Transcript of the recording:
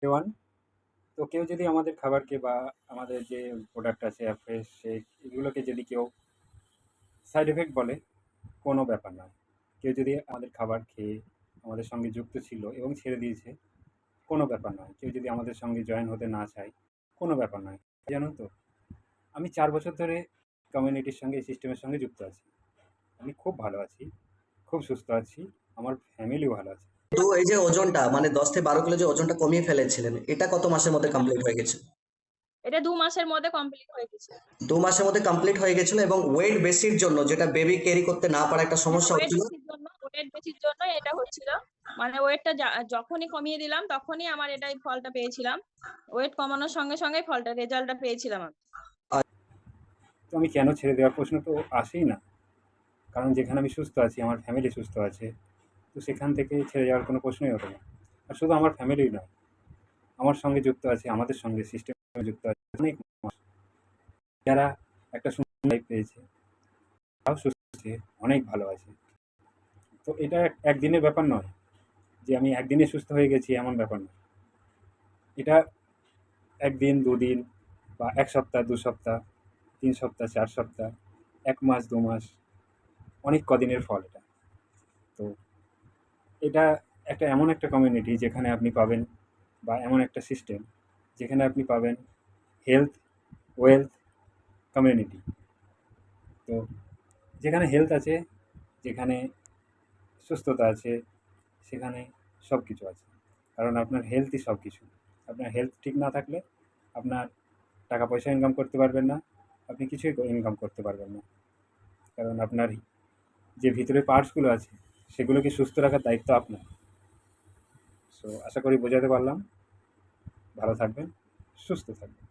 One. তো কেউ যদি আমাদের খাবারকে বা আমাদের যে প্রোডাক্ট আছে ফ্রেশ শেক এগুলোকে যদি কেউ সাইড এফেক্ট বলে, কোনো ব্যাপার নয়। কেউ যদি আমাদের খাবার খেয়ে আমাদের সঙ্গে যুক্ত ছিল এবং ছেড়ে দিয়েছে, কোনো ব্যাপার নয়। কেউ যদি আমাদের সঙ্গে জয়েন হতে না চায়, কোনো ব্যাপার নয়। জানুন তো, আমি ৪ বছর ধরে কমিউনিটির সঙ্গে এই সিস্টেমের সঙ্গে যুক্ত আছি। আমি খুব ভালো আছি, খুব সুস্থ আছি, আমার ফ্যামিলিও ভালো আছে। তো এই যে ওজনটা মানে 10 থেকে 12 কিলো যে ওজনটা কমিয়ে ফেলেছিলেন, এটা কত মাসের মধ্যে কমপ্লিট হয়ে গেছে? এটা ২ মাসের মধ্যে কমপ্লিট হয়ে গেছে। 2 মাসের মধ্যে কমপ্লিট হয়ে গেছিল এবং ওয়েট বেশির জন্য, যেটা বেবি ক্যারি করতে না পারা একটা হ্যাঁ, সমস্যা হচ্ছিল। ওয়েট বেশির জন্য এটা হচ্ছিল। মানে ওয়েটটা যখনই কমিয়ে দিলাম তখনই আমার এটা এই ফলটা পেয়েছিলাম। ওয়েট কমানোর সঙ্গে সঙ্গে রেজাল্টটা পেয়েছিলাম আমি। তো আমি কেন ছেড়ে দেওয়ার প্রশ্ন তো আসেই না। কারণ যেখানে আমি সুস্থ আছি, আমার ফ্যামিলি সুস্থ আছে, তো সেখান থেকে ছেড়ে যাওয়ার কোনো প্রশ্নই ওঠে না। আর শুধু আমার ফ্যামিলিই নয়, আমার সঙ্গে যুক্ত আছে, আমাদের সঙ্গে সিস্টেমে যুক্ত আছে অনেক মানুষ, যারা একটা সুন্দর লাইফ পেয়েছে, তারাও সুস্থ আছে, অনেক ভালো আছে। তো এটা একদিনের ব্যাপার নয় যে আমি একদিনে সুস্থ হয়ে গেছি, এমন ব্যাপার নয়। এটা ১ দিন, ২ দিন বা ১ সপ্তাহ, ২ সপ্তাহ, ৩ সপ্তাহ, ৪ সপ্তাহ, ১ মাস, ২ মাস, অনেক কদিনের ফল এটা। তো এটা একটা এমন একটা কমিউনিটি যেখানে আপনি পাবেন, বা এমন একটা সিস্টেম যেখানে আপনি পাবেন হেলথ, ওয়েলথ, কমিউনিটি। তো যেখানে হেলথ আছে, যেখানে সুস্থতা আছে, সেখানে সব কিছু আছে। কারণ আপনার হেলথই সব কিছু। আপনার হেলথ ঠিক না থাকলে আপনার টাকা পয়সা ইনকাম করতে পারবেন না, আপনি কিছুই ইনকাম করতে পারবেন না। কারণ আপনার যে ভিতরে পার্টসগুলো আছে সেগুলোকে সুস্থ রাখার দায়িত্ব আপনার। সো আশা করি বোঝাতে পারলাম। ভালো থাকবেন, সুস্থ থাকবেন।